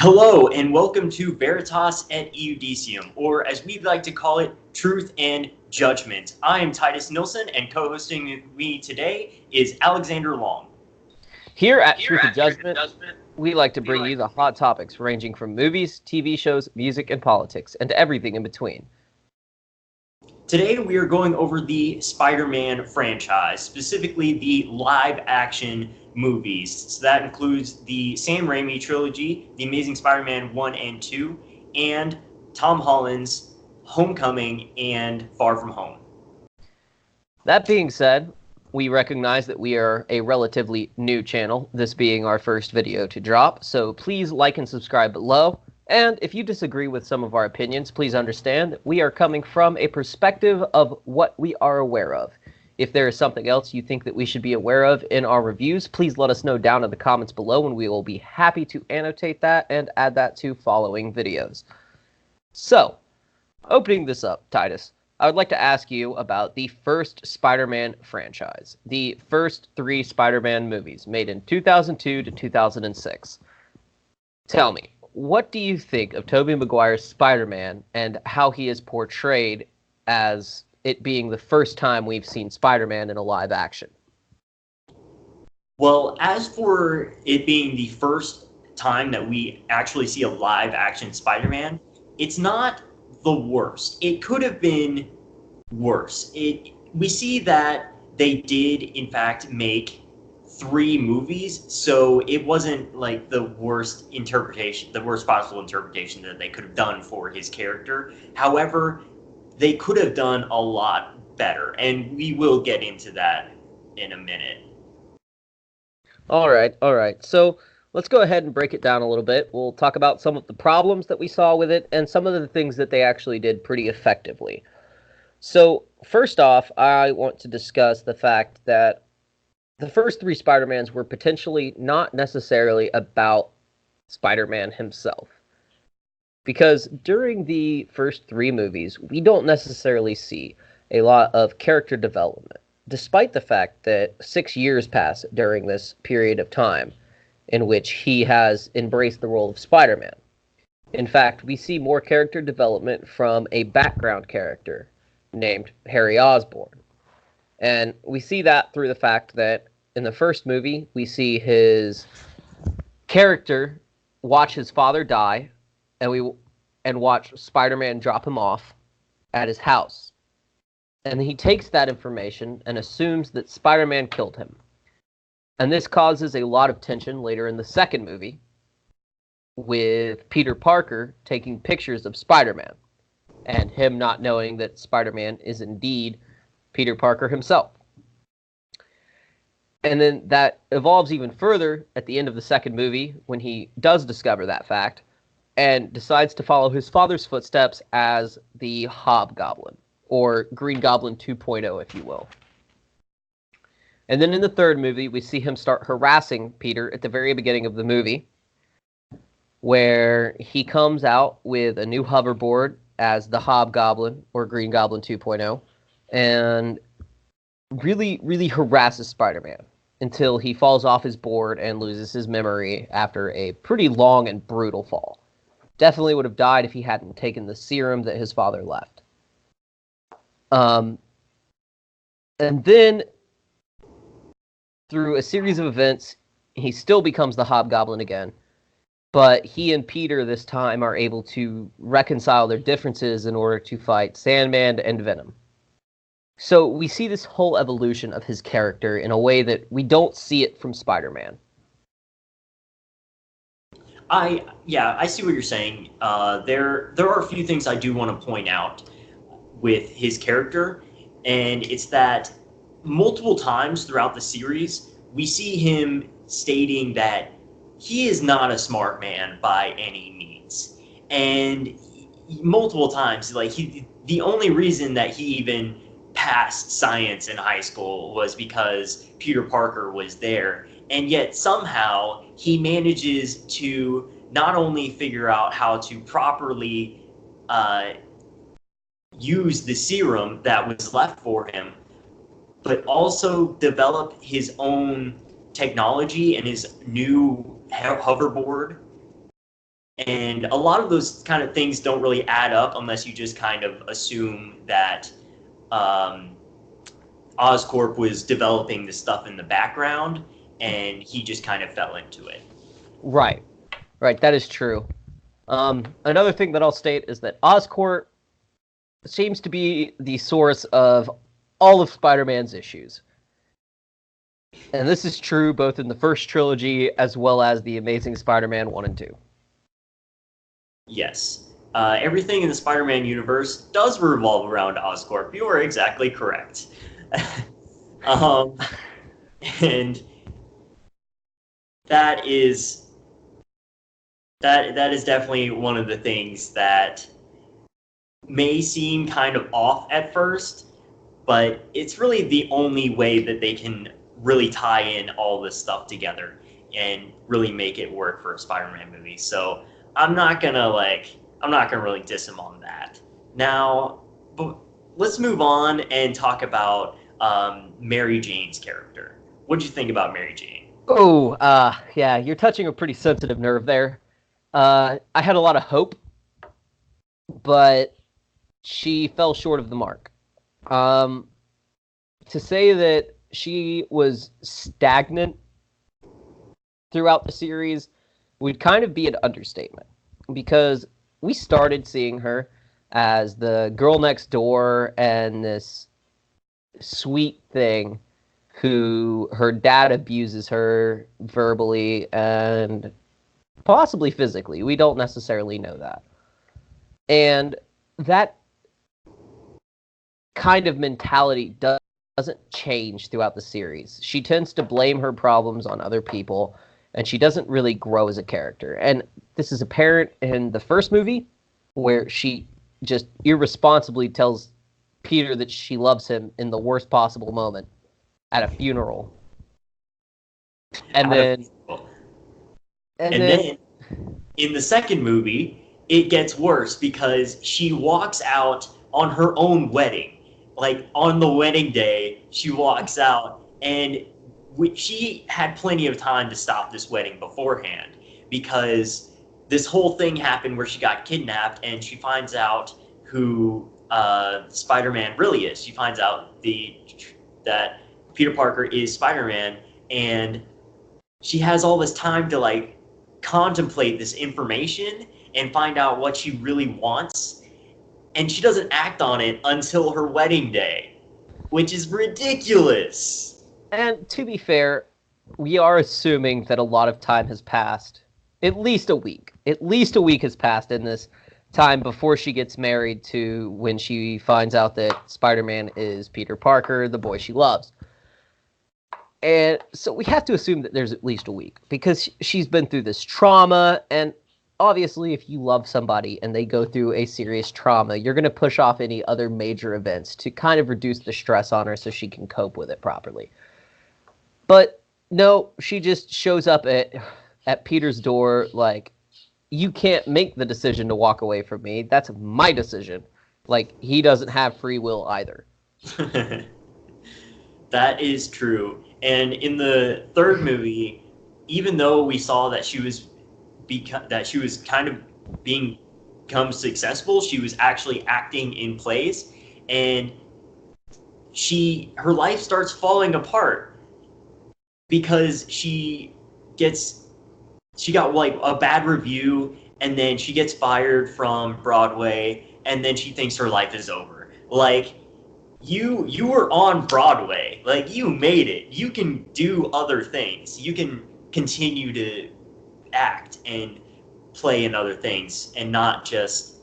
Hello and welcome to Veritas et Eudicium, or as we like to call it, Truth and Judgment. I am Titus Nilsson, and co-hosting with me today is Alexander Long. Here at Truth and Judgment, we like to bring you the hot topics ranging from movies, TV shows, music, and politics, and everything in between. Today we are going over the Spider-Man franchise, specifically the live-action movies. So that includes the Sam Raimi trilogy, The Amazing Spider-Man 1 and 2, and Tom Holland's Homecoming and Far From Home. That being said, we recognize that we are a relatively new channel, this being our first video to drop, so please like and subscribe below. And if you disagree with some of our opinions, please understand that we are coming from a perspective of what we are aware of. If there is something else you think that we should be aware of in our reviews, please let us know down in the comments below, and we will be happy to annotate that and add that to following videos. So, opening this up, Titus, I would like to ask you about the first Spider-Man franchise, the first 3 Spider-Man movies made in 2002 to 2006. Tell me, what do you think of Tobey Maguire's Spider-Man and how he is portrayed as it being the first time we've seen Spider-Man in a live action? Well, as for it being the first time that we actually see a live action Spider-Man, it's not the worst. It could have been worse. We see that they did in fact make 3 movies, so it wasn't like the worst possible interpretation that they could have done for his character. However, they could have done a lot better, and we will get into that in a minute. All right. So let's go ahead and break it down a little bit. We'll talk about some of the problems that we saw with it and some of the things that they actually did pretty effectively. So first off, I want to discuss the fact that the first 3 Spider-Mans were potentially not necessarily about Spider-Man himself. Because during the first 3 movies, we don't necessarily see a lot of character development, despite the fact that 6 years pass during this period of time in which he has embraced the role of Spider-Man. In fact, we see more character development from a background character named Harry Osborn. And we see that through the fact that in the first movie, we see his character watch his father die, and watch Spider-Man drop him off at his house. And he takes that information and assumes that Spider-Man killed him. And this causes a lot of tension later in the second movie, with Peter Parker taking pictures of Spider-Man, and him not knowing that Spider-Man is indeed Peter Parker himself. And then that evolves even further at the end of the second movie when he does discover that fact and decides to follow his father's footsteps as the Hobgoblin, or Green Goblin 2.0, if you will. And then in the third movie, we see him start harassing Peter at the very beginning of the movie, where he comes out with a new hoverboard as the Hobgoblin, or Green Goblin 2.0, and really harasses Spider-Man until he falls off his board and loses his memory after a pretty long and brutal fall. Definitely would have died if he hadn't taken the serum that his father left. And then, through a series of events, he still becomes the Hobgoblin again, but he and Peter this time are able to reconcile their differences in order to fight Sandman and Venom. So we see this whole evolution of his character in a way that we don't see it from Spider-Man. I see what you're saying. There are a few things I do want to point out with his character, and it's that multiple times throughout the series, we see him stating that he is not a smart man by any means. And multiple times, the only reason that he even passed science in high school was because Peter Parker was there. And yet somehow he manages to not only figure out how to properly use the serum that was left for him, but also develop his own technology and his new hoverboard And a lot of those kind of things don't really add up unless you just kind of assume that um, Oscorp was developing this stuff in the background and he just kind of fell into it. Right. Right. That is true. Another thing that I'll state is that Oscorp seems to be the source of all of Spider-Man's issues. And this is true both in the first trilogy as well as the Amazing Spider-Man 1 and 2. Yes. Everything in the Spider-Man universe does revolve around Oscorp. You are exactly correct. And that is definitely one of the things that may seem kind of off at first, but it's really the only way that they can really tie in all this stuff together and really make it work for a Spider-Man movie. So I'm not gonna really diss him on that. Now, but let's move on and talk about Mary Jane's character. What did you think about Mary Jane? Oh, yeah, you're touching a pretty sensitive nerve there. I had a lot of hope, but she fell short of the mark. To say that she was stagnant throughout the series would kind of be an understatement, because we started seeing her as the girl next door and this sweet thing who her dad abuses her verbally and possibly physically. We don't necessarily know that. And that kind of mentality doesn't change throughout the series. She tends to blame her problems on other people, and she doesn't really grow as a character. And this is apparent in the first movie, where she just irresponsibly tells Peter that she loves him in the worst possible moment at a funeral. And then in the second movie, it gets worse because she walks out on her own wedding. Like, on the wedding day, she walks out, and she had plenty of time to stop this wedding beforehand, because this whole thing happened where she got kidnapped, and she finds out who Spider-Man really is. She finds out that Peter Parker is Spider-Man, and she has all this time to, like, contemplate this information and find out what she really wants. And she doesn't act on it until her wedding day, which is ridiculous. And to be fair, we are assuming that a lot of time has passed. At least a week. At least a week has passed in this time before she gets married to when she finds out that Spider-Man is Peter Parker, the boy she loves. And so we have to assume that there's at least a week, because she's been through this trauma, and obviously, if you love somebody and they go through a serious trauma, you're going to push off any other major events to kind of reduce the stress on her so she can cope with it properly. But no, she just shows up at Peter's door like, you can't make the decision to walk away from me. That's my decision. Like, he doesn't have free will either. That is true. And in the third movie, even though we saw that she was kind of become successful, she was actually acting in plays, and her life starts falling apart because she got like a bad review, and then she gets fired from Broadway, and then she thinks her life is over. Like, you were on Broadway, like, you made it. You can do other things. You can continue to act and play in other things, and not just,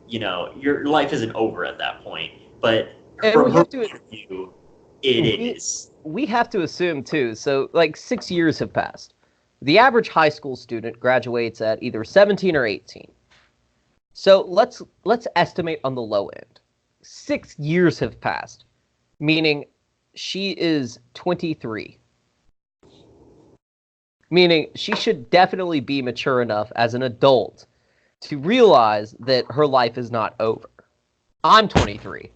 your life isn't over at that point. But from her point of view, it is. We have to assume too, so like 6 years have passed. The average high school student graduates at either 17 or 18. So let's estimate on the low end. 6 years have passed, meaning she is 23. Meaning she should definitely be mature enough as an adult to realize that her life is not over. I'm 23.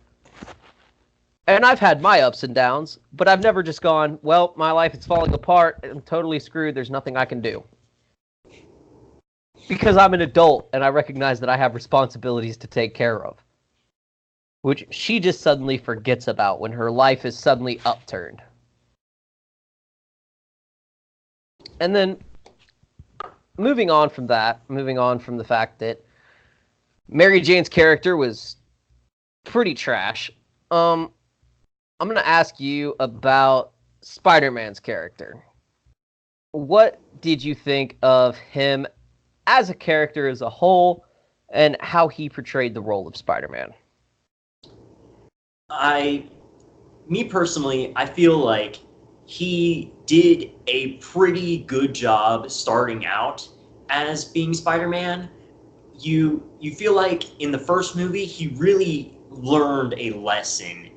And I've had my ups and downs, but I've never just gone, well, my life is falling apart, I'm totally screwed, there's nothing I can do. Because I'm an adult and I recognize that I have responsibilities to take care of. Which she just suddenly forgets about when her life is suddenly upturned. And then, moving on from the fact that Mary Jane's character was pretty trash, I'm going to ask you about Spider-Man's character. What did you think of him as a character as a whole, and how he portrayed the role of Spider-Man? Me personally, I feel like he did a pretty good job starting out as being Spider-Man. You feel like in the first movie he really learned a lesson,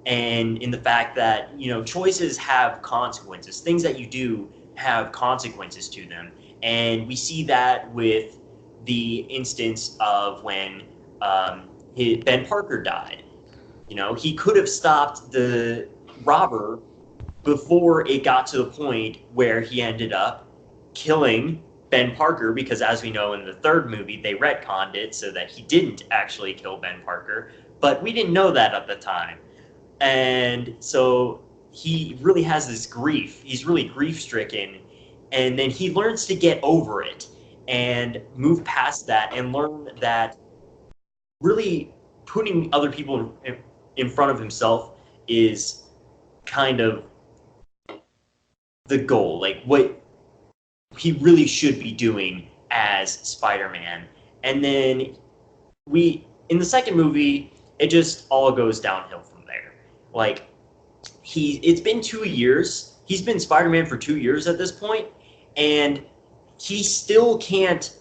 and in the fact that choices have consequences. Things that you do have consequences to them, and we see that with the instance of when Ben Parker died. He could have stopped the robber before it got to the point where he ended up killing Ben Parker, because as we know in the third movie, they retconned it so that he didn't actually kill Ben Parker, but we didn't know that at the time. And so he really has this grief. He's really grief stricken. And then he learns to get over it and move past that and learn that really putting other people in front of himself is kind of the goal, like what he really should be doing as Spider-Man. And then in the second movie, it just all goes downhill from there. Like it's been 2 years. He's been Spider-Man for 2 years at this point, and he still can't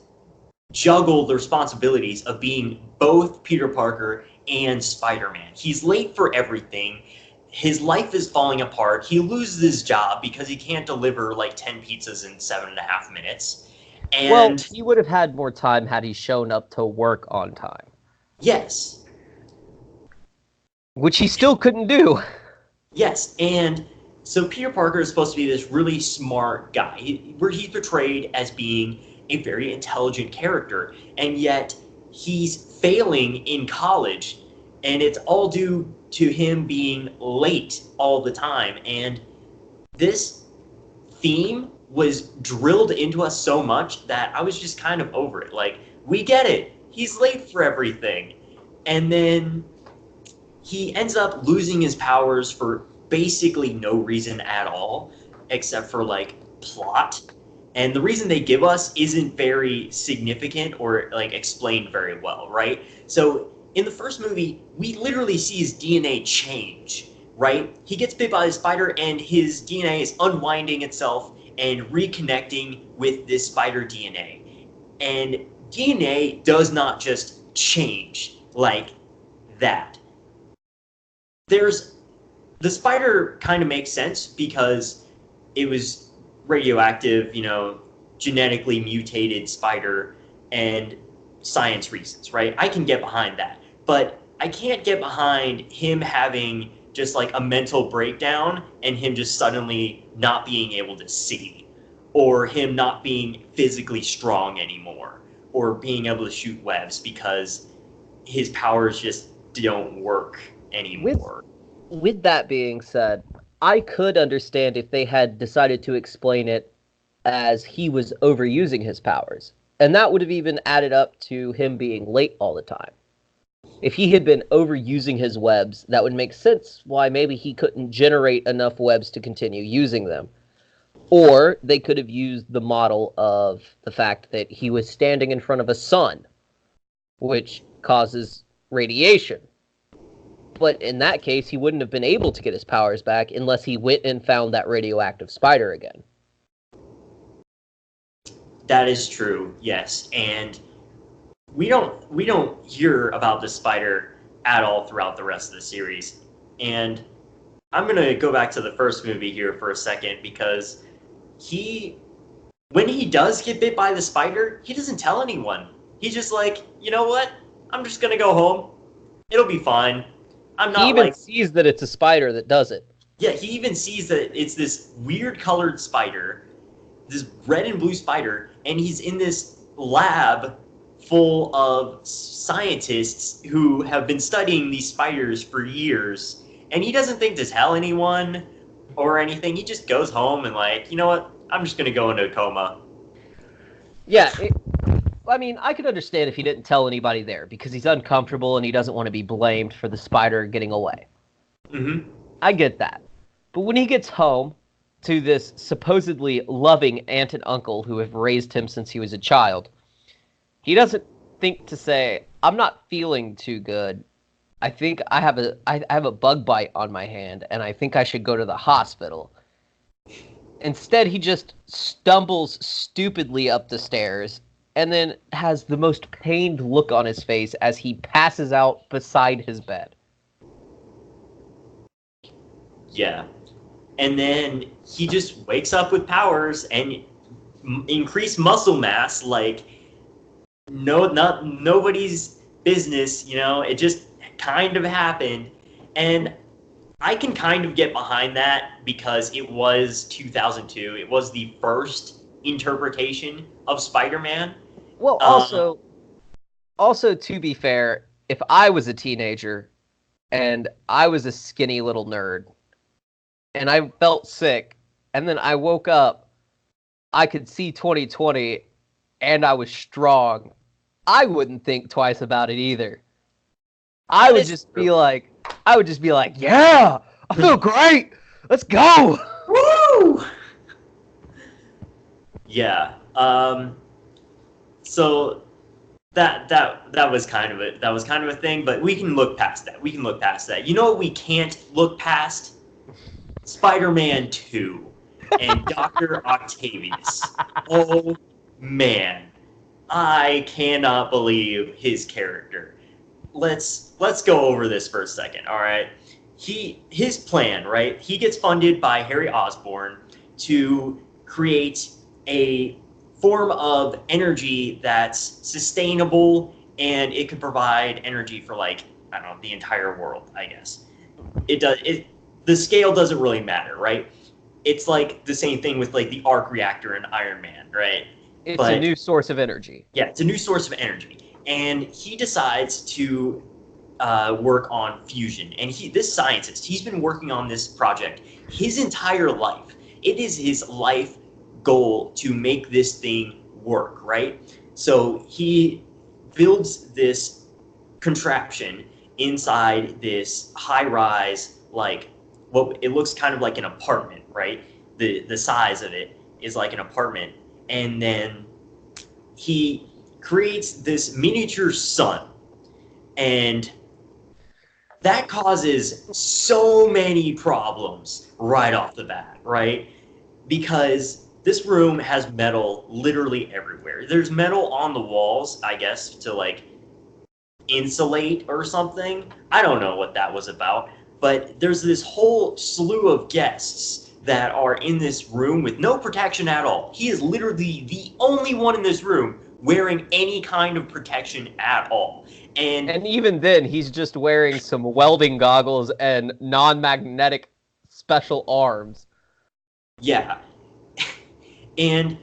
juggle the responsibilities of being both Peter Parker and Spider-Man. He's late for everything. His life is falling apart. He loses his job because he can't deliver like 10 pizzas in 7.5 minutes. And he would have had more time had he shown up to work on time. Yes. Which he still couldn't do. Yes, and so Peter Parker is supposed to be this really smart guy, where he's portrayed as being a very intelligent character, and yet he's failing in college, and it's all due to him being late all the time. And this theme was drilled into us so much that I was just kind of over it. Like, we get it. He's late for everything. And then he ends up losing his powers for basically no reason at all, except for like plot. And the reason they give us isn't very significant or like explained very well, right? So in the first movie, we literally see his DNA change, right? He gets bit by a spider and his DNA is unwinding itself and reconnecting with this spider DNA. And DNA does not just change like that. The spider kind of makes sense because it was radioactive, genetically mutated spider, and science reasons, right? I can get behind that. But I can't get behind him having just like a mental breakdown and him just suddenly not being able to see, or him not being physically strong anymore, or being able to shoot webs because his powers just don't work anymore. With that being said, I could understand if they had decided to explain it as he was overusing his powers. And that would have even added up to him being late all the time. If he had been overusing his webs, that would make sense why maybe he couldn't generate enough webs to continue using them. Or they could have used the model of the fact that he was standing in front of a sun, which causes radiation. But in that case, he wouldn't have been able to get his powers back unless he went and found that radioactive spider again. That is true, yes. And we don't hear about the spider at all throughout the rest of the series. And I'm going to go back to the first movie here for a second, because when he does get bit by the spider, he doesn't tell anyone. He's just like, you know what? I'm just going to go home. It'll be fine. He even sees that it's a spider that does it. Yeah, he even sees that it's this weird colored spider, this red and blue spider, and he's in this lab full of scientists who have been studying these spiders for years, and he doesn't think to tell anyone or anything. He just goes home and like, you know what? I'm just gonna go into a coma. Yeah, I mean, I could understand if he didn't tell anybody there because he's uncomfortable and he doesn't want to be blamed for the spider getting away. Mm-hmm. I get that. But when he gets home to this supposedly loving aunt and uncle who have raised him since he was a child, he doesn't think to say, "I'm not feeling too good. I think I have a bug bite on my hand and I think I should go to the hospital." Instead, he just stumbles stupidly up the stairs and then has the most pained look on his face as he passes out beside his bed. Yeah. And then he just wakes up with powers and increased muscle mass like not nobody's business, you know. It just kind of happened. And I can kind of get behind that because it was 2002. It was the first interpretation of Spider-Man. Well, also to be fair, if I was a teenager and I was a skinny little nerd and I felt sick and then I woke up, I could see 2020 and I was strong, I wouldn't think twice about it either. I would just be like, yeah, I feel great. Let's go. Woo! Yeah. So that was kind of it. That was kind of a thing, but we can look past that. We can look past that. You know what we can't look past? Spider-Man 2 and Dr. Octavius. Oh man. I cannot believe his character. Let's go over this for a second, all right? His plan, right? He gets funded by Harry Osborn to create a form of energy that's sustainable and it could provide energy for like, I don't know, the entire world, I guess. The scale doesn't really matter, right? It's like the same thing with like the arc reactor in Iron Man, right? It's a new source of energy. Yeah, it's a new source of energy. And he decides to work on fusion. And this scientist, he's been working on this project his entire life. It is his life goal to make this thing work, right? So he builds this contraption inside this high-rise, like, what it looks kind of like an apartment, right? The size of it is like an apartment. And then he creates this miniature sun. And that causes so many problems right off the bat, right? Because this room has metal literally everywhere. There's metal on the walls, I guess, to like insulate or something. I don't know what that was about. But there's this whole slew of guests that are in this room with no protection at all. He is literally the only one in this room wearing any kind of protection at all. And even then, he's just wearing some welding goggles and non-magnetic special arms. Yeah. And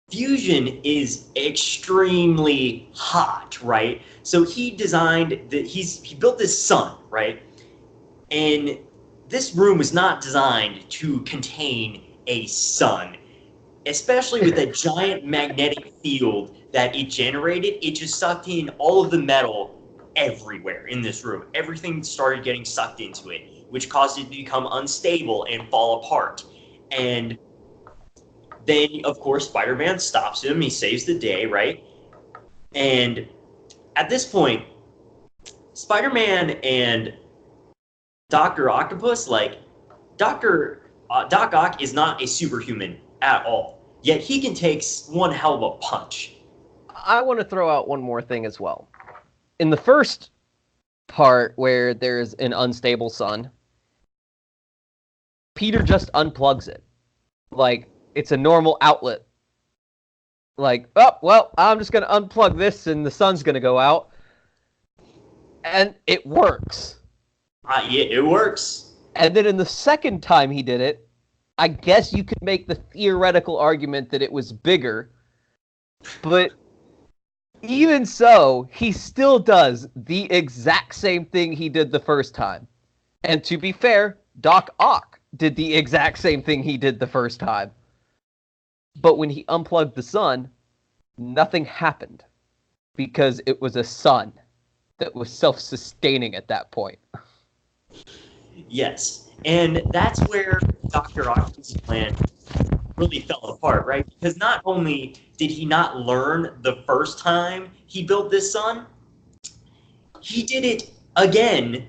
fusion is extremely hot, right? So he built this sun, right? And this room was not designed to contain a sun, especially with a giant magnetic field that it generated. It just sucked in all of the metal everywhere in this room. Everything started getting sucked into it, which caused it to become unstable and fall apart. And then, of course, Spider-Man stops him. He saves the day, right? And at this point, Spider-Man and Dr. Octopus, like, Doc Ock is not a superhuman at all. Yet he can take one hell of a punch. I want to throw out one more thing as well. In the first part where there's an unstable sun, Peter just unplugs it. Like, it's a normal outlet. Like, oh, well, I'm just going to unplug this and the sun's going to go out. And it works. Yeah, it works. And then in the second time he did it, I guess you could make the theoretical argument that it was bigger But even so, he still does the exact same thing he did the first time. And to be fair, Doc Ock did the exact same thing he did the first time. But when he unplugged the sun, nothing happened because it was a sun that was self-sustaining at that point. Yes, and that's where Dr. Octopus' plan really fell apart, right? Because not only did he not learn the first time he built this sun, he did it again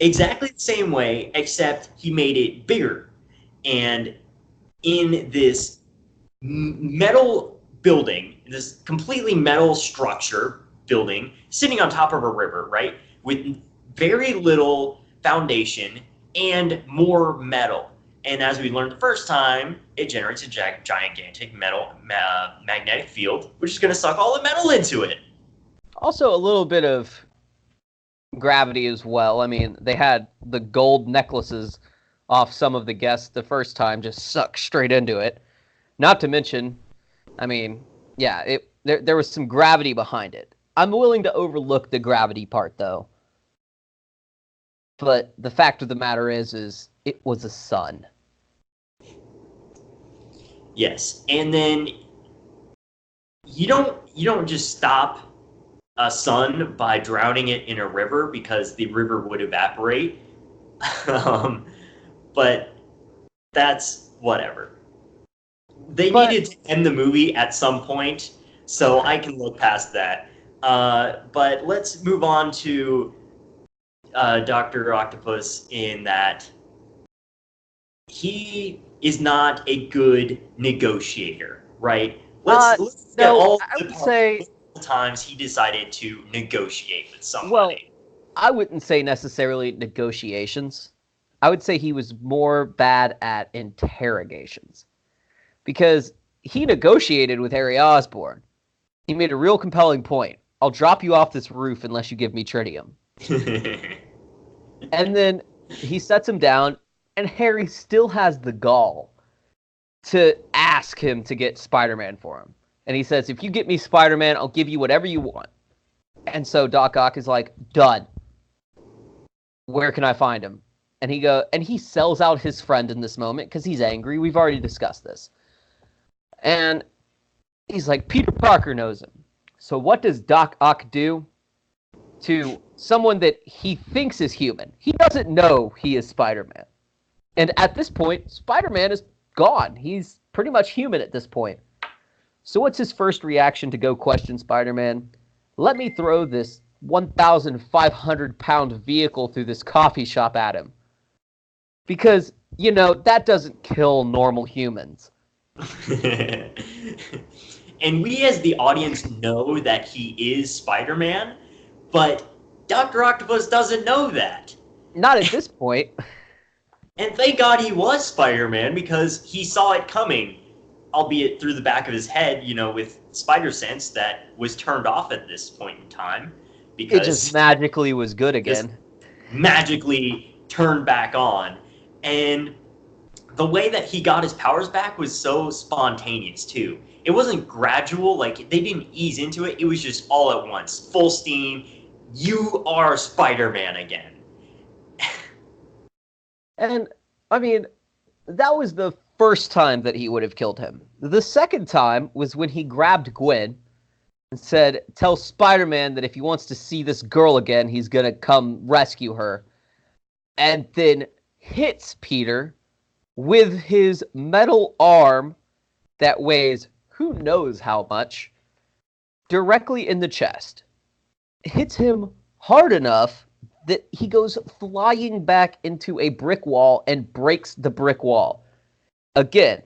exactly the same way, except he made it bigger. And in this metal building, this completely metal structure building, sitting on top of a river, right? With very little foundation and more metal. And as we learned the first time, it generates a gigantic magnetic field, which is going to suck all the metal into it. Also, a little bit of gravity as well. I mean, they had the gold necklaces off some of the guests the first time just suck straight into it. Not to mention, I mean, yeah, there was some gravity behind it. I'm willing to overlook the gravity part though. But the fact of the matter is it was a sun. Yes, and then you don't just stop a sun by drowning it in a river because the river would evaporate. um, but that's whatever. They But needed to end the movie at some point, so I can look past that. But let's move on to Doctor Octopus in that he is not a good negotiator, right? Let's get no, all I the would say, times he decided to negotiate with well, somebody. I wouldn't say necessarily negotiations. I would say he was more bad at interrogations because he negotiated with Harry Osborn. He made a real compelling point. I'll drop you off this roof unless you give me tritium. And then he sets him down, and Harry still has the gall to ask him to get Spider-Man for him. And he says, if you get me Spider-Man, I'll give you whatever you want. And so Doc Ock is like, done. Where can I find him? And he sells out his friend in this moment because he's angry. We've already discussed this. And he's like, Peter Parker knows him. So what does Doc Ock do to someone that he thinks is human? He doesn't know he is Spider-Man. And at this point, Spider-Man is gone. He's pretty much human at this point. So what's his first reaction to go question Spider-Man? Let me throw this 1,500-pound vehicle through this coffee shop at him. Because, that doesn't kill normal humans. And we as the audience know that he is Spider-Man, but Dr. Octopus doesn't know that. Not at this point. And thank God he was Spider-Man because he saw it coming, albeit through the back of his head, with spider sense that was turned off at this point in time. Because it just magically was good again. Magically turned back on. And the way that he got his powers back was so spontaneous, too. It wasn't gradual, like, they didn't ease into it. It was just all at once, full steam. You are Spider-Man again. And, I mean, that was the first time that he would have killed him. The second time was when he grabbed Gwen and said, tell Spider-Man that if he wants to see this girl again, he's going to come rescue her. And then hits Peter with his metal arm that weighs who knows how much directly in the chest. Hits him hard enough that he goes flying back into a brick wall and breaks the brick wall. Again,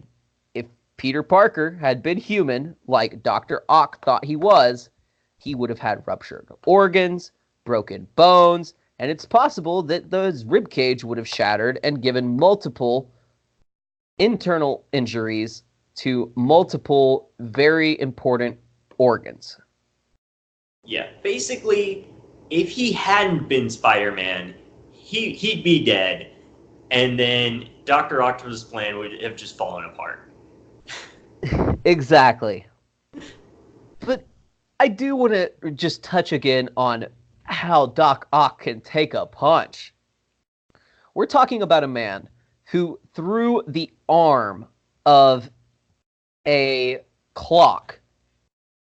if Peter Parker had been human, like Dr. Ock thought he was, he would have had ruptured organs, broken bones, and it's possible that his rib cage would have shattered and given multiple internal injuries to multiple very important organs. Yeah, basically, if he hadn't been Spider-Man, he'd be dead, and then Dr. Octopus' plan would have just fallen apart. Exactly. I do want to just touch again on how Doc Ock can take a punch. We're talking about a man who, through the arm of a clock,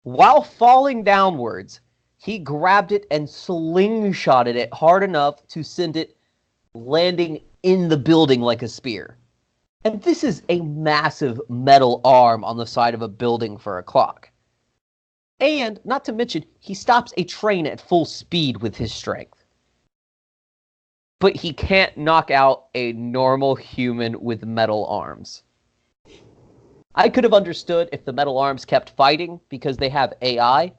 while falling downwards, he grabbed it and slingshotted it hard enough to send it landing in the building like a spear. And this is a massive metal arm on the side of a building for a clock. And, not to mention, he stops a train at full speed with his strength. But he can't knock out a normal human with metal arms. I could have understood if the metal arms kept fighting because they have AI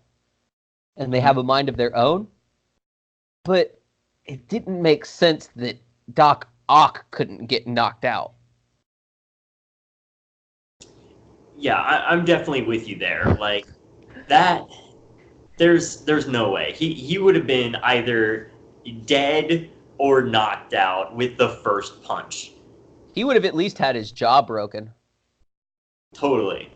and they have a mind of their own. But it didn't make sense that Doc Ock couldn't get knocked out. Yeah, I'm definitely with you there. Like that, there's no way he would have been either dead or knocked out with the first punch. He would have at least had his jaw broken. Totally.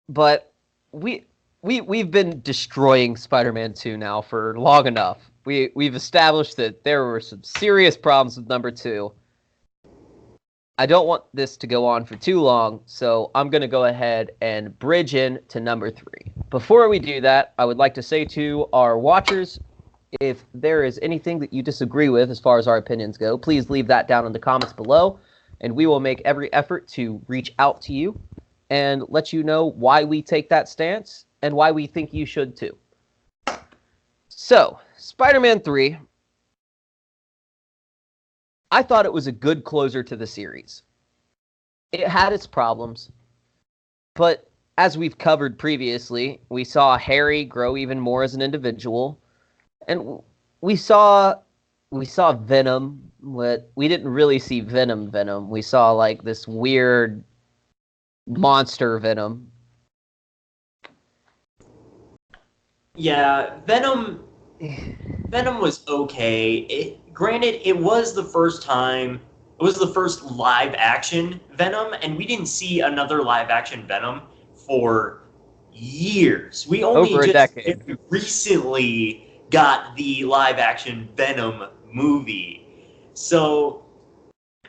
But we've been destroying Spider-Man 2 now for long enough. We've established that there were some serious problems with number 2. I don't want this to go on for too long, so I'm going to go ahead and bridge in to number 3. Before we do that, I would like to say to our watchers, if there is anything that you disagree with as far as our opinions go, please leave that down in the comments below, and we will make every effort to reach out to you and let you know why we take that stance and why we think you should too. So, Spider-Man 3, I thought it was a good closer to the series. It had its problems, but as we've covered previously, we saw Harry grow even more as an individual, and we saw Venom, but we didn't really see Venom. We saw like this weird monster Venom. Yeah, Venom was okay. Granted, it was the first time. It was the first live action Venom, and we didn't see another live action Venom for years. We only Over a just decade. recently got the live action Venom movie. So,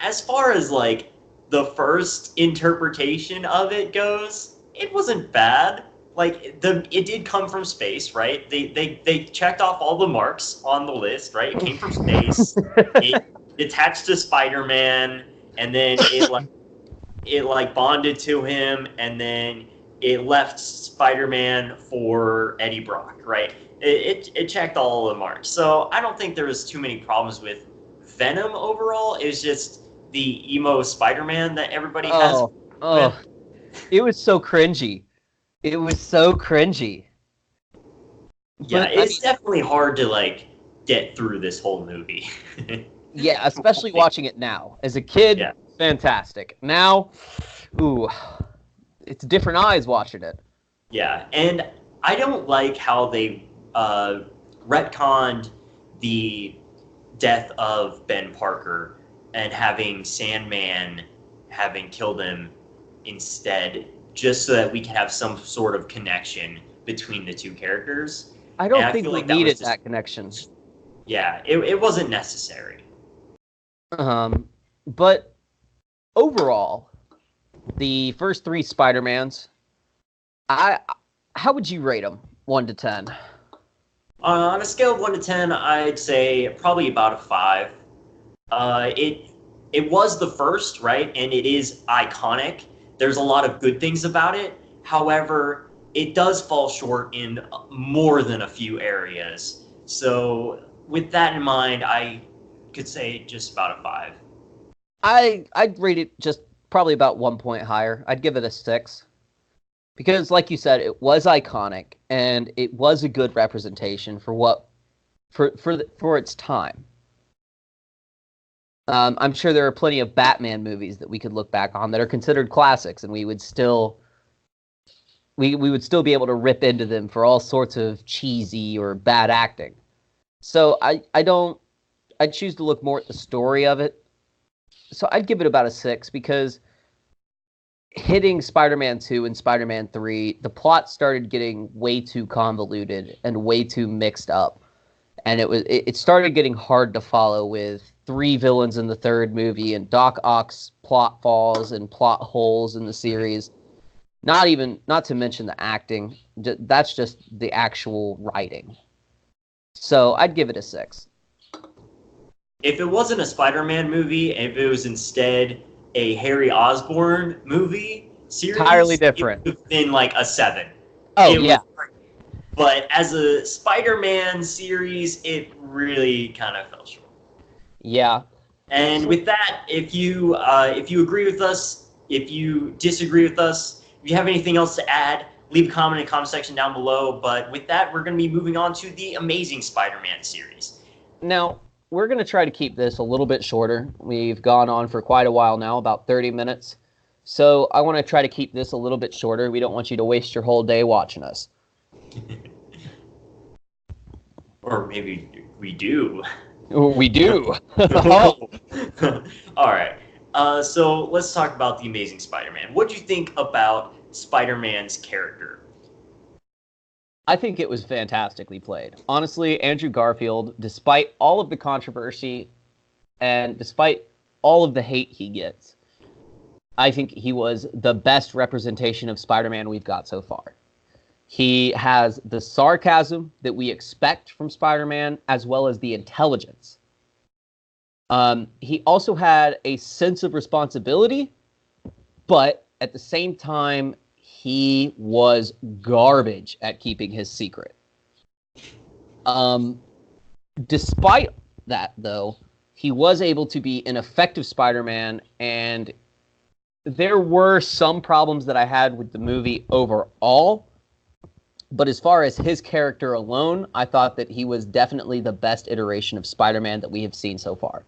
as far as like the first interpretation of it goes, it wasn't bad. Like it did come from space, right? They checked off all the marks on the list, right? It came from space. It attached to Spider-Man, and then it bonded to him, and then it left Spider-Man for Eddie Brock, right? It checked all the marks. So I don't think there was too many problems with Venom overall. It was just the emo Spider-Man that everybody has. Oh, it was so cringy. It was so cringy. Yeah, it's definitely hard to like get through this whole movie. Yeah, especially watching it now. As a kid, yeah. Fantastic. Now, ooh, it's different eyes watching it. Yeah, and I don't like how they retconned the death of Ben Parker and having Sandman having killed him instead, just so that we can have some sort of connection between the two characters. I don't think we needed that connection. Yeah, it wasn't necessary. But overall, the first 3 Spider-Mans, how would you rate them, 1 to 10? On a scale of 1 to 10, I'd say probably about a 5. It was the first, right? And it is iconic. There's a lot of good things about it. However, it does fall short in more than a few areas. So with that in mind, I could say just about a 5. I'd rate it just probably about 1 point higher. I'd give it a 6. Because, like you said, it was iconic, and it was a good representation for its time. I'm sure there are plenty of Batman movies that we could look back on that are considered classics, and we would still be able to rip into them for all sorts of cheesy or bad acting. So I'd choose to look more at the story of it. So I'd give it about a 6 because hitting Spider-Man 2 and Spider-Man 3, the plot started getting way too convoluted and way too mixed up. And it started getting hard to follow with three villains in the third movie and Doc Ock's plot falls and plot holes in the series. Not to mention the acting. That's just the actual writing. So I'd give it a 6. If it wasn't a Spider-Man movie, if it was instead a Harry Osborn movie series, Entirely different. It would have been like a 7. Oh, yeah. But as a Spider-Man series, it really kind of fell short. Yeah. And with that, if you agree with us, if you disagree with us, if you have anything else to add, leave a comment in the comment section down below. But with that, we're going to be moving on to the Amazing Spider-Man series. Now, we're going to try to keep this a little bit shorter. We've gone on for quite a while now, about 30 minutes. So I want to try to keep this a little bit shorter. We don't want you to waste your whole day watching us. Or maybe we do. We do. Oh. All right. So let's talk about the Amazing Spider-Man. What do you think about Spider-Man's character? I think it was fantastically played. Honestly, Andrew Garfield, despite all of the controversy and despite all of the hate he gets, I think he was the best representation of Spider-Man we've got so far. He has the sarcasm that we expect from Spider-Man, as well as the intelligence. He also had a sense of responsibility, but at the same time, he was garbage at keeping his secret. Despite that, though, he was able to be an effective Spider-Man, and there were some problems that I had with the movie overall. But as far as his character alone, I thought that he was definitely the best iteration of Spider-Man that we have seen so far.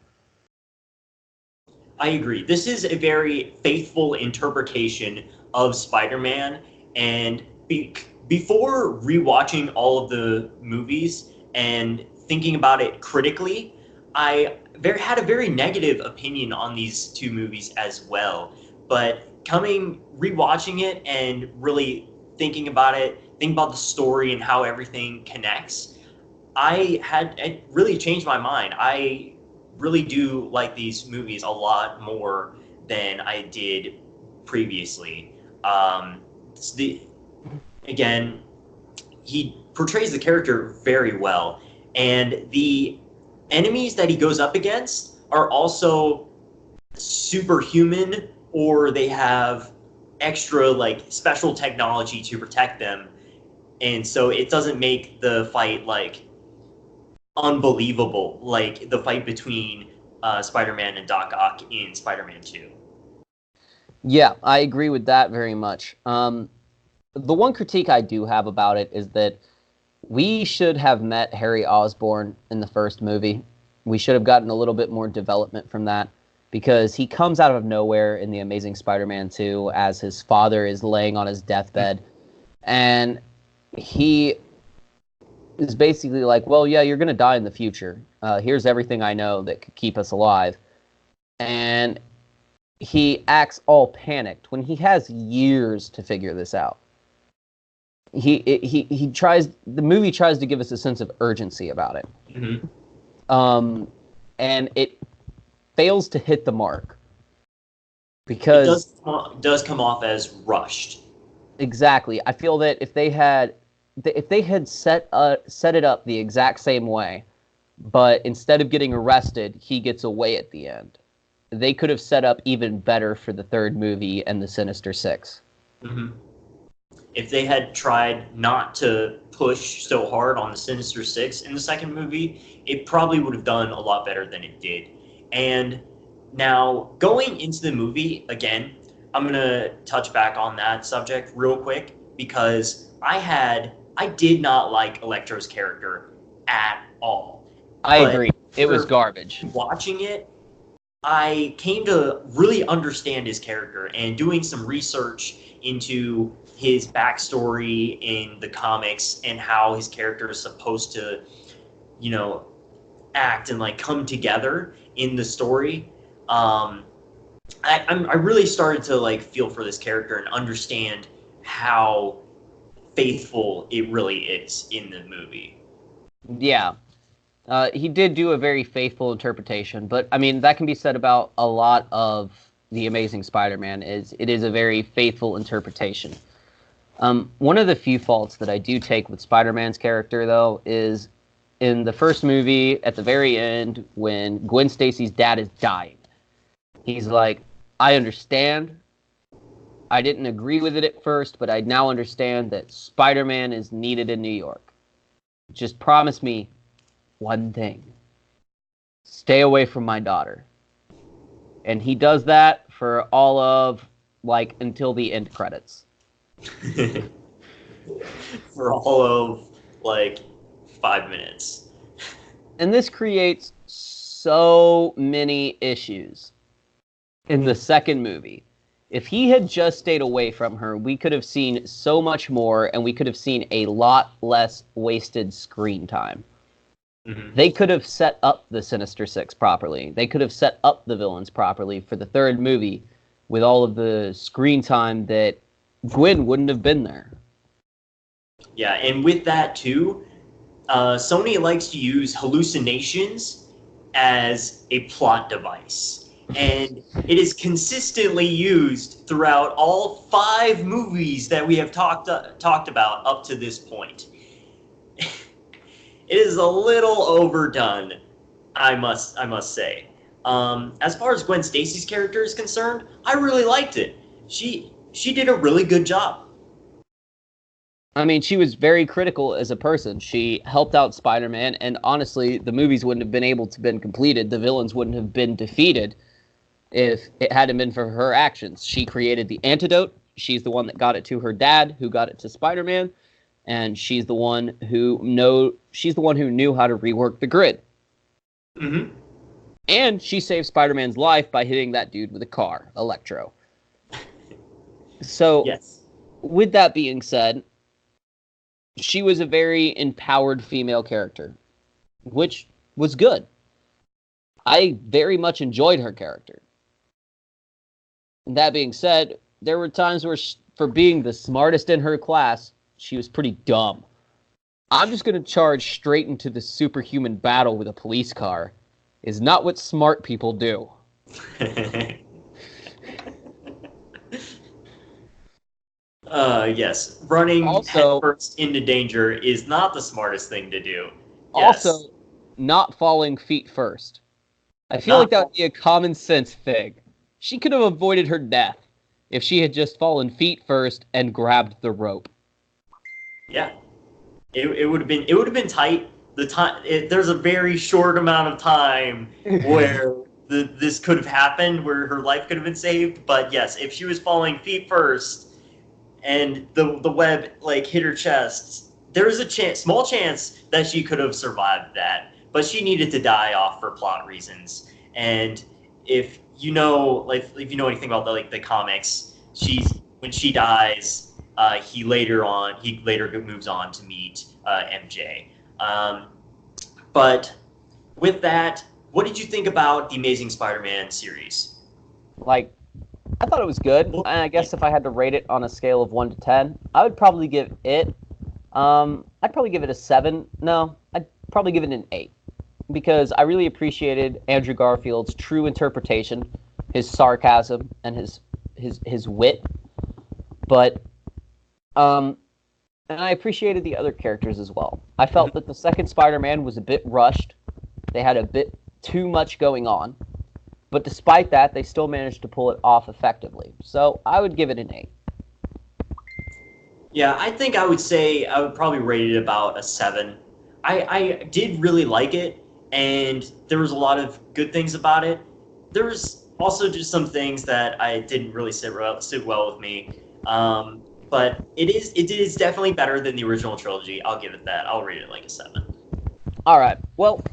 I agree. This is a very faithful interpretation of Spider-Man. And before rewatching all of the movies and thinking about it critically, I had a very negative opinion on these two movies as well. But rewatching it and really thinking about it, thinking about the story and how everything connects, it really changed my mind. I really do like these movies a lot more than I did previously. Again, he portrays the character very well, and the enemies that he goes up against are also superhuman, or they have extra like special technology to protect them, and so it doesn't make the fight like unbelievable like the fight between Spider-Man and Doc Ock in Spider-Man 2. Yeah, I agree with that very much. The one critique I do have about it is that we should have met Harry Osborn in the first movie. We should have gotten a little bit more development from that, because he comes out of nowhere in The Amazing Spider-Man 2 as his father is laying on his deathbed. And he is basically like, well, yeah, you're going to die in the future. Here's everything I know that could keep us alive. And he acts all panicked when he has years to figure this out. The movie tries to give us a sense of urgency about it. Mm-hmm. And it fails to hit the mark, because it does come off as rushed. Exactly. I feel that if they had set it up the exact same way, but instead of getting arrested, he gets away at the end, they could have set up even better for the third movie and the Sinister Six. Mm-hmm. If they had tried not to push so hard on the Sinister Six in the second movie, it probably would have done a lot better than it did. And now, going into the movie, again, I'm going to touch back on that subject real quick, because I did not like Electro's character at all. I agree. It was garbage. Watching it, I came to really understand his character, and doing some research into his backstory in the comics and how his character is supposed to, act and like come together in the story. I really started to like feel for this character and understand how faithful it really is in the movie. Yeah. He did do a very faithful interpretation, but I mean that can be said about a lot of the Amazing Spider-Man. It is a very faithful interpretation. One of the few faults that I do take with Spider-Man's character, though, is in the first movie at the very end when Gwen Stacy's dad is dying. He's like, "I understand. I didn't agree with it at first, but I now understand that Spider-Man is needed in New York. Just promise me one thing. Stay away from my daughter." And he does that for all of, like, until the end credits. For all of like 5 minutes. And this creates so many issues in the second movie. If he had just stayed away from her, we could have seen so much more, and we could have seen a lot less wasted screen time. Mm-hmm. They could have set up the Sinister Six properly. They could have set up the villains properly for the third movie with all of the screen time that Gwen wouldn't have been there. Yeah, and with that too, Sony likes to use hallucinations as a plot device. And it is consistently used throughout all 5 movies that we have talked about up to this point. It is a little overdone, I must say. As far as Gwen Stacy's character is concerned, I really liked it. She did a really good job. I mean, she was very critical as a person. She helped out Spider-Man, and honestly, the movies wouldn't have been able to been completed. The villains wouldn't have been defeated if it hadn't been for her actions. She created the antidote. She's the one that got it to her dad, who got it to Spider-Man, and she's the one who knew how to rework the grid. Mm-hmm. And she saved Spider-Man's life by hitting that dude with a car, Electro. So, yes. With that being said, she was a very empowered female character, which was good. I very much enjoyed her character. That being said, there were times where, for being the smartest in her class, she was pretty dumb. I'm just going to charge straight into the superhuman battle with a police car is not what smart people do. Yes, running Also, headfirst into danger is not the smartest thing to do. Yes. Also, not falling feet first. I feel like that would be a common sense thing. She could have avoided her death if she had just fallen feet first and grabbed the rope. Yeah, it would have been tight. There's a very short amount of time where this could have happened, where her life could have been saved. But yes, if she was falling feet first and the web like hit her chest, there was a small chance that she could have survived that. But she needed to die off for plot reasons. And if you know anything about the comics, when she dies, he later moves on to meet MJ. But with that, what did you think about the Amazing Spider-Man series? Like, I thought it was good. And I guess if I had to rate it on a scale of 1 to 10, I would probably give it. I'd probably give it a 7. No, I'd probably give it an 8. Because I really appreciated Andrew Garfield's true interpretation, his sarcasm, and his wit. But, and I appreciated the other characters as well. I felt that the second Spider-Man was a bit rushed. They had a bit too much going on. But despite that, they still managed to pull it off effectively. So I would give it an 8. Yeah, I think I would probably rate it about a 7. I did really like it. And there was a lot of good things about it. There was also just some things that I didn't really sit well with me. But it is definitely better than the original trilogy. I'll give it that. I'll rate it like a 7. All right. Well,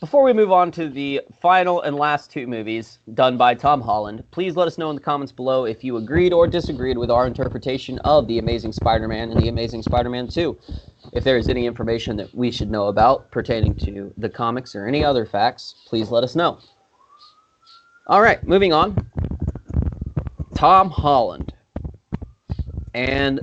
before we move on to the final and last 2 movies done by Tom Holland, please let us know in the comments below if you agreed or disagreed with our interpretation of The Amazing Spider-Man and The Amazing Spider-Man 2. If there is any information that we should know about pertaining to the comics or any other facts, please let us know. All right, moving on. Tom Holland and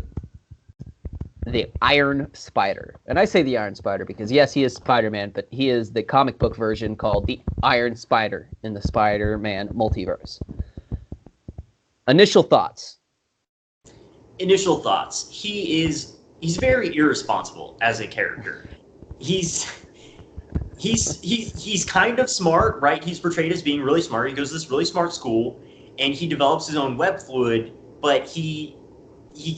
the Iron Spider. And I say the Iron Spider because, yes, he is Spider-Man, but he is the comic book version called the Iron Spider in the Spider-Man multiverse. Initial thoughts. He's very irresponsible as a character. He's kind of smart, right? He's portrayed as being really smart. He goes to this really smart school, and he develops his own web fluid, but he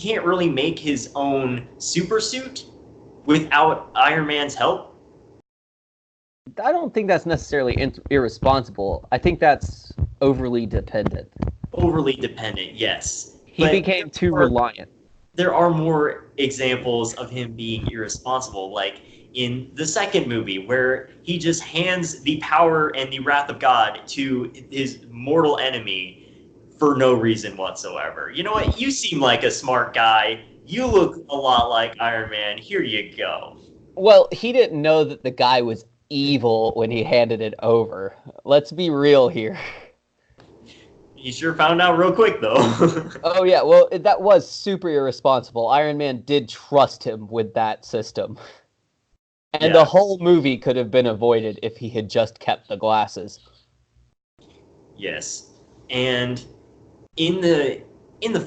can't really make his own super suit without Iron Man's help. I don't think that's necessarily irresponsible. I think that's overly dependent. Overly dependent, yes. He became too reliant. There are more examples of him being irresponsible, like in the second movie, where he just hands the power and the wrath of God to his mortal enemy for no reason whatsoever. You know what? You seem like a smart guy. You look a lot like Iron Man. Here you go. Well, he didn't know that the guy was evil when he handed it over. Let's be real here. He sure found out real quick, though. Oh, yeah. Well, that was super irresponsible. Iron Man did trust him with that system. And the whole movie could have been avoided if he had just kept the glasses. Yes. And in the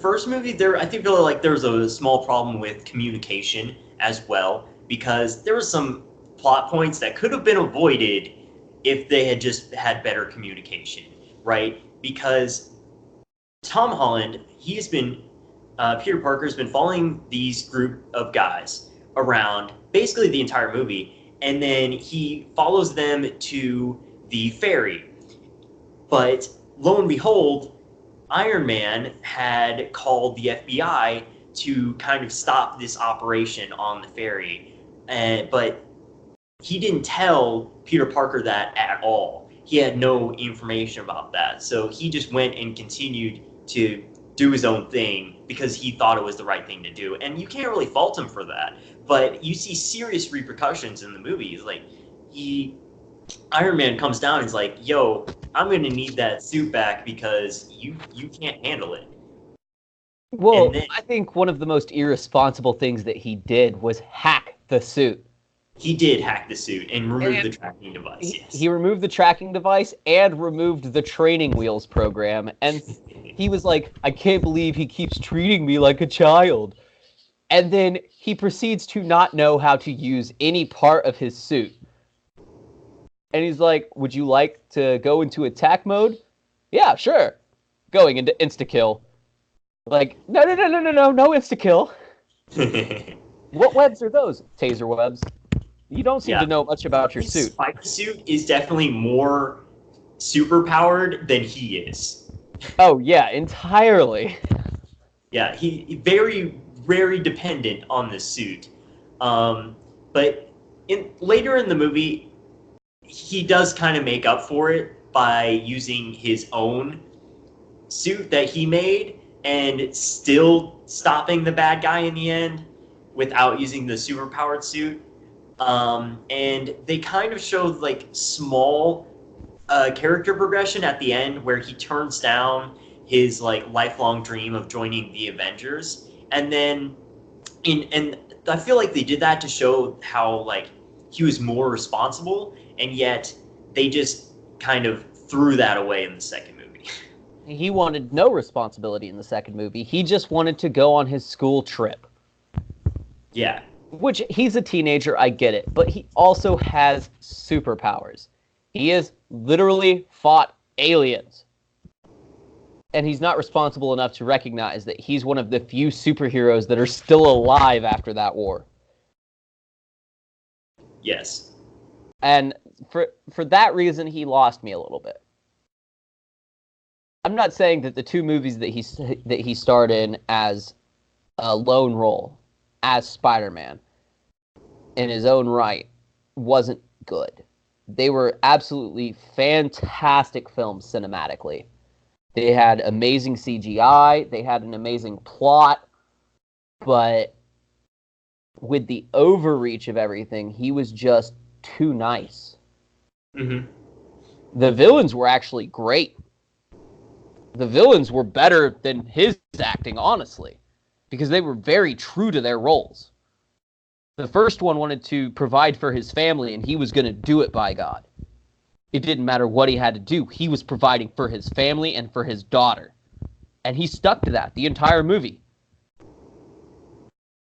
first movie, I feel like there was a small problem with communication as well, because there were some plot points that could have been avoided if they had just had better communication, right? Because Tom Holland, Peter Parker's been following these group of guys around basically the entire movie, and then he follows them to the ferry. But lo and behold, Iron Man had called the FBI to kind of stop this operation on the ferry, but he didn't tell Peter Parker that at all. He had no information about that, so he just went and continued to do his own thing because he thought it was the right thing to do, and you can't really fault him for that. But you see serious repercussions in the movie. Like, Iron Man comes down and is like, "Yo, I'm gonna need that suit back because you can't handle it." Well, I think one of the most irresponsible things that he did was hack the suit. He did hack the suit and remove the tracking device, yes. He removed the tracking device and removed the training wheels program. And he was like, I can't believe he keeps treating me like a child. And then he proceeds to not know how to use any part of his suit. And he's like, would you like to go into attack mode? Yeah, sure. Going into insta-kill. Like, no insta-kill. What webs are those? Taser webs. You don't seem to know much about your suit. Spike suit is definitely more superpowered than he is. Oh, yeah, entirely. Yeah, he very, very dependent on this suit. But later in the movie, he does kind of make up for it by using his own suit that he made and still stopping the bad guy in the end without using the superpowered suit. And they kind of showed like small character progression at the end where he turns down his like lifelong dream of joining the Avengers, and then and I feel like they did that to show how like he was more responsible, and yet they just kind of threw that away in the second movie. He wanted no responsibility in the second movie. He just wanted to go on his school trip. Yeah. Which, he's a teenager, I get it, but he also has superpowers. He has literally fought aliens. And he's not responsible enough to recognize that he's one of the few superheroes that are still alive after that war. Yes. And for that reason, he lost me a little bit. I'm not saying that the two movies that he starred in as a lone role, as Spider-Man, in his own right, wasn't good. They were absolutely fantastic films cinematically. They had amazing CGI, they had an amazing plot, but with the overreach of everything, he was just too nice. Mm-hmm. The villains were actually great. the villains were better than his acting, honestly, because they were very true to their roles. The first one wanted to provide for his family, and he was going to do it, by God. It didn't matter what he had to do. He was providing for his family and for his daughter. And he stuck to that the entire movie.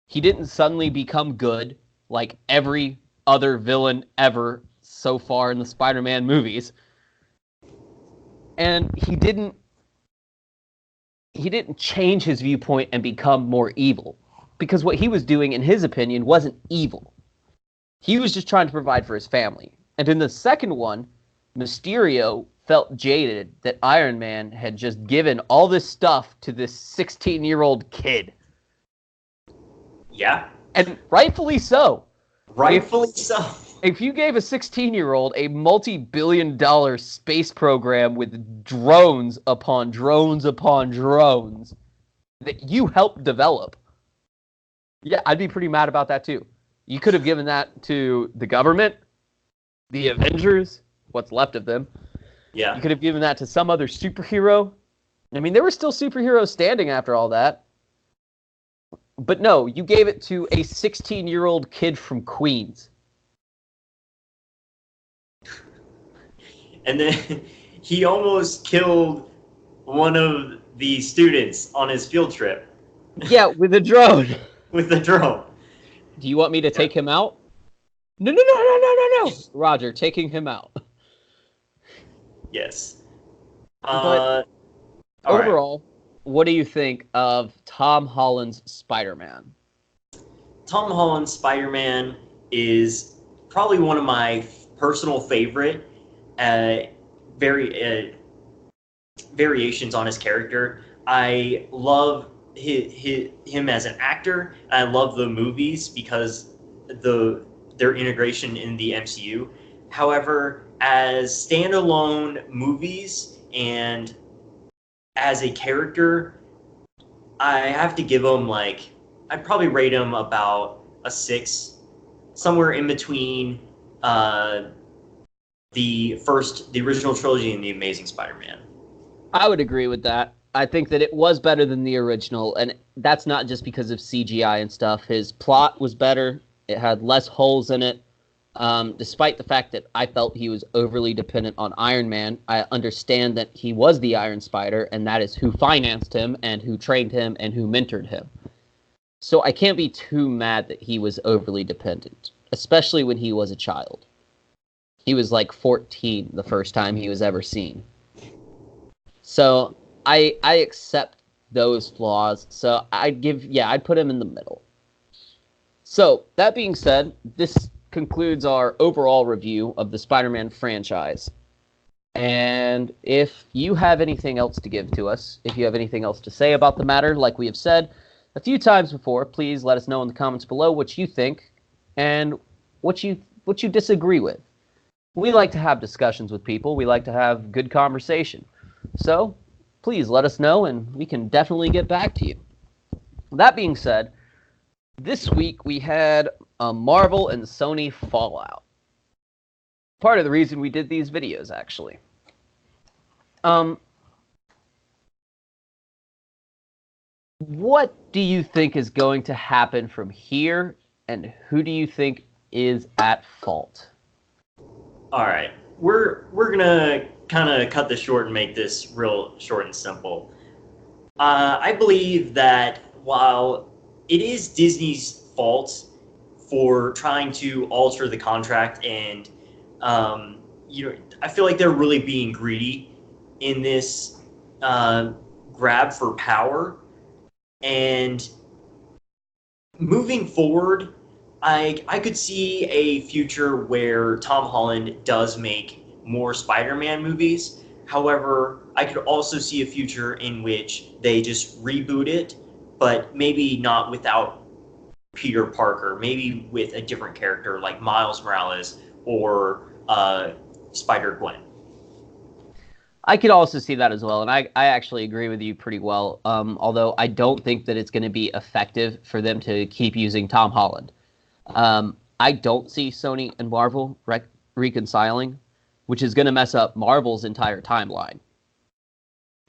He didn't suddenly become good like every other villain ever so far in the Spider-Man movies. And he didn't change his viewpoint and become more evil. Because what he was doing, in his opinion, wasn't evil. He was just trying to provide for his family. And in the second one, Mysterio felt jaded that Iron Man had just given all this stuff to this 16-year-old kid. Yeah. And rightfully so. Rightfully so. If you gave a 16-year-old a multi-billion-dollar space program with drones upon drones upon drones that you helped develop, yeah, I'd be pretty mad about that too. You could have given that to the government, the Avengers, what's left of them. Yeah. You could have given that to some other superhero. I mean, there were still superheroes standing after all that. But no, you gave it to a 16-year-old kid from Queens. And then he almost killed one of the students on his field trip. Yeah, with a drone. With a drone. Do you want me to take him out? No. Roger, taking him out. Yes. But overall, what do you think of Tom Holland's Spider-Man? Tom Holland's Spider-Man is probably one of my personal favorite variations on his character. I love him as an actor. I love the movies because their integration in the MCU. However, as standalone movies and as a character, I have to give him I'd probably rate him about a 6, somewhere in between the original trilogy and the Amazing Spider-Man. I would agree with that. I think that it was better than the original, and that's not just because of CGI and stuff. His plot was better. It had less holes in it. Despite the fact that I felt he was overly dependent on Iron Man, I understand that he was the Iron Spider, and that is who financed him, and who trained him, and who mentored him. So I can't be too mad that he was overly dependent, especially when he was a child. He was like 14 the first time he was ever seen. So I accept those flaws. So I'd put him in the middle. So that being said, this concludes our overall review of the Spider-Man franchise. And if you have anything else to give to us, if you have anything else to say about the matter, like we have said a few times before, please let us know in the comments below what you think and what you disagree with. We like to have discussions with people. We like to have good conversation. So please let us know, and we can definitely get back to you. That being said, this week we had a Marvel and Sony fallout. Part of the reason we did these videos, actually. What do you think is going to happen from here, and who do you think is at fault? All right, we're gonna kind of cut this short and make this real short and simple. I believe that while it is Disney's fault for trying to alter the contract, and I feel like they're really being greedy in this grab for power. And moving forward, I could see a future where Tom Holland does make more Spider-Man movies. However, I could also see a future in which they just reboot it, but maybe not without Peter Parker, maybe with a different character like Miles Morales or Spider-Gwen. I could also see that as well, and I actually agree with you pretty well, although I don't think that it's going to be effective for them to keep using Tom Holland. I don't see Sony and Marvel reconciling, which is going to mess up Marvel's entire timeline.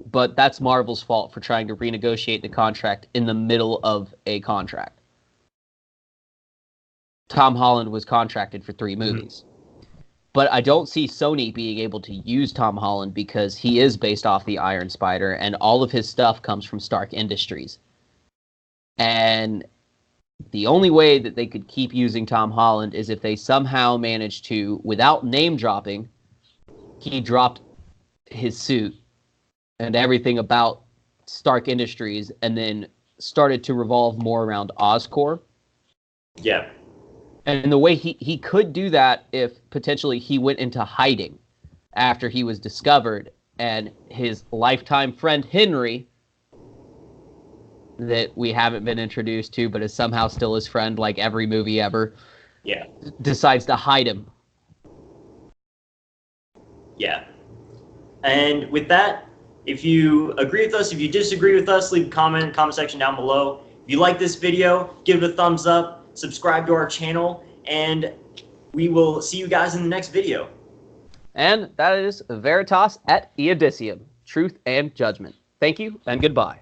but that's Marvel's fault for trying to renegotiate the contract in the middle of a contract. Tom Holland was contracted for 3 movies. But I don't see Sony being able to use Tom Holland because he is based off the Iron Spider, and all of his stuff comes from Stark Industries. And the only way that they could keep using Tom Holland is if they somehow managed to, without name dropping, he dropped his suit and everything about Stark Industries and then started to revolve more around Oscorp. Yeah. And the way he could do that if potentially he went into hiding after he was discovered, and his lifetime friend Henry, that we haven't been introduced to but is somehow still his friend like every movie ever, decides to hide him. Yeah. And with that, if you agree with us, if you disagree with us, leave a comment in the comment section down below. If you like this video, give it a thumbs up. Subscribe to our channel, and we will see you guys in the next video. And that is Veritas et Eodicium, Truth and Judgment. Thank you, and goodbye.